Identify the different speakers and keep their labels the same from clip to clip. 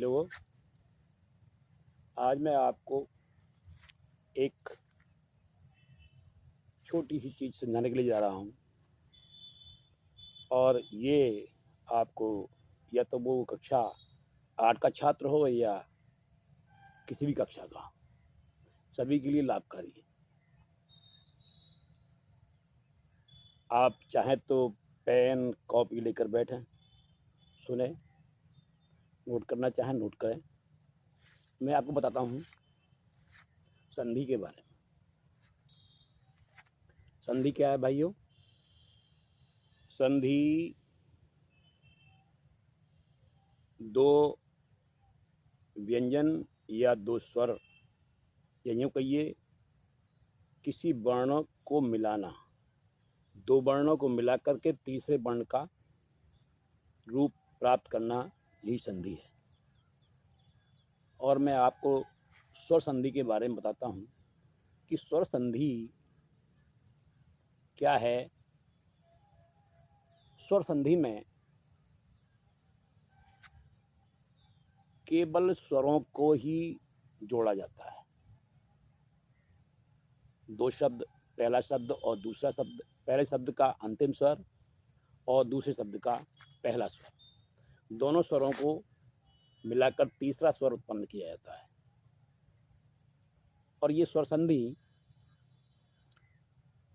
Speaker 1: लोगों, आज मैं आपको एक छोटी सी चीज़ समझाने के लिए जा रहा हूँ। और ये आपको या तो वो कक्षा 8 का छात्र हो या किसी भी कक्षा का, सभी के लिए लाभकारी है। आप चाहें तो पेन कॉपी लेकर बैठें, सुने, नोट करना चाहें नोट करें। मैं आपको बताता हूँ संधि के बारे में। संधि क्या है भाइयों? संधि दो व्यंजन या दो स्वर या यूँ कहिए किसी वर्ण को मिलाना, दो वर्णों को मिला करके तीसरे वर्ण का रूप प्राप्त करना, यही संधि है। और मैं आपको स्वर संधि के बारे में बताता हूँ कि स्वर संधि क्या है। स्वर संधि में केवल स्वरों को ही जोड़ा जाता है। दो शब्द, पहला शब्द और दूसरा शब्द, पहले शब्द का अंतिम स्वर और दूसरे शब्द का पहला स्वर, दोनों स्वरों को मिलाकर तीसरा स्वर उत्पन्न किया जाता है। और ये स्वर संधि,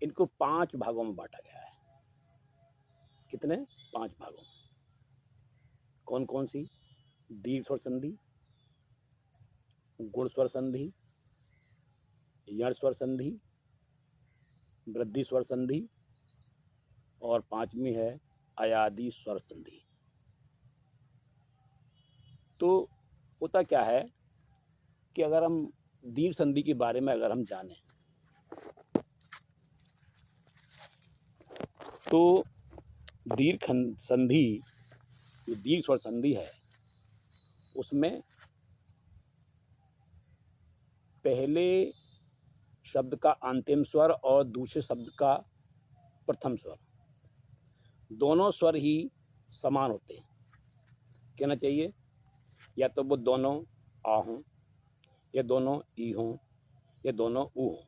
Speaker 1: इनको 5 भागों में बांटा गया है। कितने? 5 भागों में। कौन कौन सी? दीर्घ स्वर संधि, गुण स्वर संधि, यण स्वर संधि, वृद्धि स्वर संधि और 5वीं है अयादि स्वर संधि। तो होता क्या है कि अगर हम दीर्घ संधि के बारे में अगर हम जानें तो दीर्घ संधि, जो दीर्घ स्वर संधि है, उसमें पहले शब्द का अंतिम स्वर और दूसरे शब्द का प्रथम स्वर, दोनों स्वर ही समान होते हैं। कहना चाहिए या तो वो दोनों आ हों, या दोनों ई हों, या दोनों ऊ हों।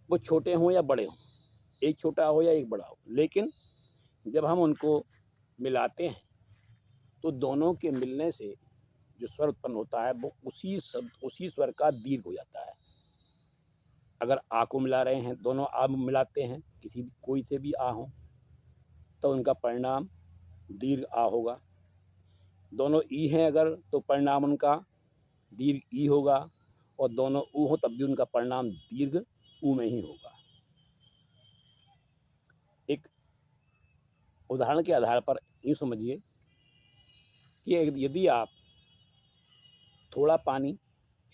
Speaker 1: वो छोटे हों या बड़े हों, एक छोटा हो या एक बड़ा हो, लेकिन जब हम उनको मिलाते हैं तो दोनों के मिलने से जो स्वर उत्पन्न होता है वो उसी स्वर का दीर्घ हो जाता है। अगर आ को मिला रहे हैं, दोनों आ मिलाते हैं, कोई से भी आ हो, तो उनका परिणाम दीर्घ आ होगा। दोनों ई हैं अगर, तो परिणाम उनका दीर्घ ई होगा। और दोनों ऊ हो तब भी उनका परिणाम दीर्घ ऊ में ही होगा। एक उदाहरण के आधार पर यूँ समझिए कि यदि आप थोड़ा पानी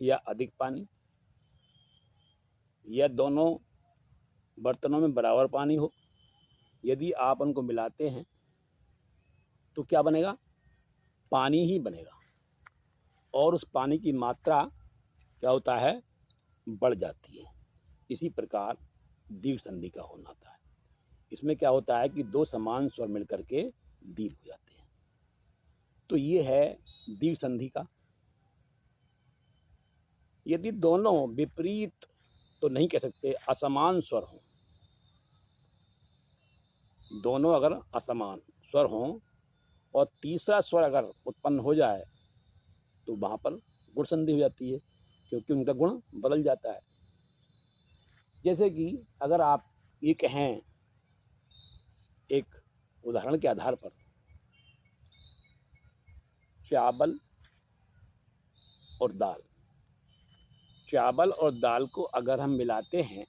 Speaker 1: या अधिक पानी या दोनों बर्तनों में बराबर पानी हो, यदि आप उनको मिलाते हैं तो क्या बनेगा? पानी ही बनेगा। और उस पानी की मात्रा क्या होता है? बढ़ जाती है। इसी प्रकार दीर्घ संधि का होना होता है। इसमें क्या होता है कि दो समान स्वर मिलकर के दीर्घ हो जाते हैं। तो ये है दीर्घ संधि का। यदि दोनों विपरीत तो नहीं कह सकते, असमान स्वर हों, दोनों अगर असमान स्वर हों और तीसरा स्वर अगर उत्पन्न हो जाए तो वहाँ पर गुण संधि हो जाती है, क्योंकि उनका गुण बदल जाता है। जैसे कि अगर आप ये कहें एक उदाहरण के आधार पर, चावल और दाल, चावल और दाल को अगर हम मिलाते हैं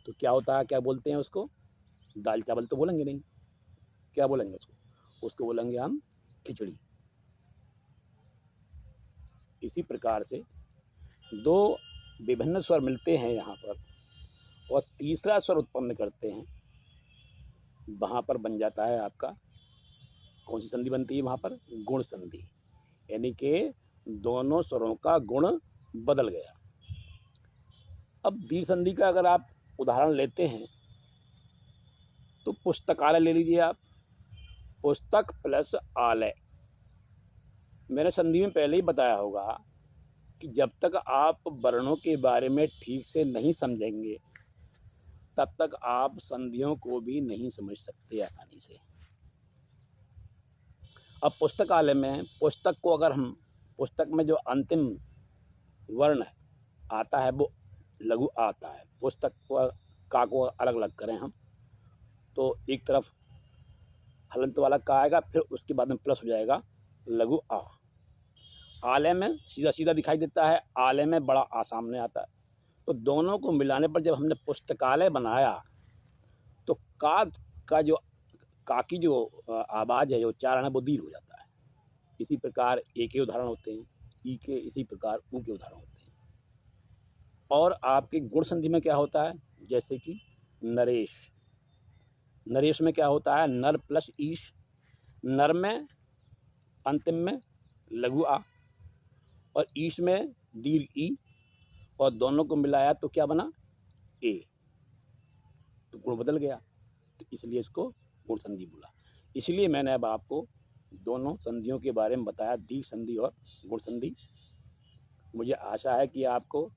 Speaker 1: तो क्या होता है? क्या बोलते हैं उसको? दाल चावल तो बोलेंगे नहीं, क्या बोलेंगे उसको? उसको बोलेंगे हम खिचड़ी। इसी प्रकार से दो विभिन्न स्वर मिलते हैं यहाँ पर और तीसरा स्वर उत्पन्न करते हैं, वहाँ पर बन जाता है आपका, कौन सी संधि बनती है वहाँ पर? गुण संधि। यानी कि दोनों स्वरों का गुण बदल गया। अब दीर्घ संधि का अगर आप उदाहरण लेते हैं तो पुस्तकालय ले लीजिए आप। पुस्तक प्लस आलय, मैंने संधि में पहले ही बताया होगा कि जब तक आप वर्णों के बारे में ठीक से नहीं समझेंगे, तब तक आप संधियों को भी नहीं समझ सकते आसानी से। अब पुस्तकालय में पुस्तक को अगर हम पुस्तक में जो अंतिम वर्ण आता है वो लघु आ आता है। पुस्तक को का को अलग अलग करें हम तो एक तरफ हलंत वाला का आएगा, फिर उसके बाद में प्लस हो जाएगा लघु आ। आलय में सीधा सीधा दिखाई देता है, आलय में बड़ा आ सामने आता है। तो दोनों को मिलाने पर जब हमने पुस्तकालय बनाया तो का जो का की जो आवाज़ है, जो उच्चारण है वो दीर्घ हो जाता है। इसी प्रकार ए के उदाहरण होते हैं, ई के, इसी प्रकार ऊ के उदाहरण होते हैं। और आपके गुण संधि में क्या होता है, जैसे कि नरेश, नरेश में क्या होता है, नर प्लस ईश। नर में अंतिम में लघु आ और ईश में दीर्घ ई, और दोनों को मिलाया तो क्या बना, ए। तो गुण बदल गया, तो इसलिए इसको गुण संधि बोला। इसलिए मैंने अब आपको दोनों संधियों के बारे में बताया, दीर्घ संधि और गुण संधि। मुझे आशा है कि आपको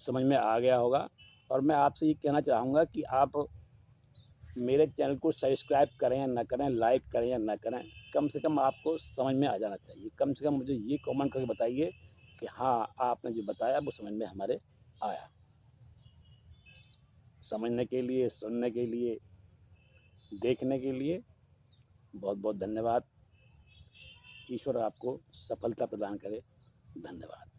Speaker 1: समझ में आ गया होगा। और मैं आपसे ये कहना चाहूँगा कि आप मेरे चैनल को सब्सक्राइब करें या ना करें, लाइक करें या ना करें, कम से कम आपको समझ में आ जाना चाहिए। कम से कम मुझे ये कमेंट करके बताइए कि हाँ, आपने जो बताया वो समझ में हमारे आया। समझने के लिए, सुनने के लिए, देखने के लिए बहुत बहुत धन्यवाद। ईश्वर आपको सफलता प्रदान करे। धन्यवाद।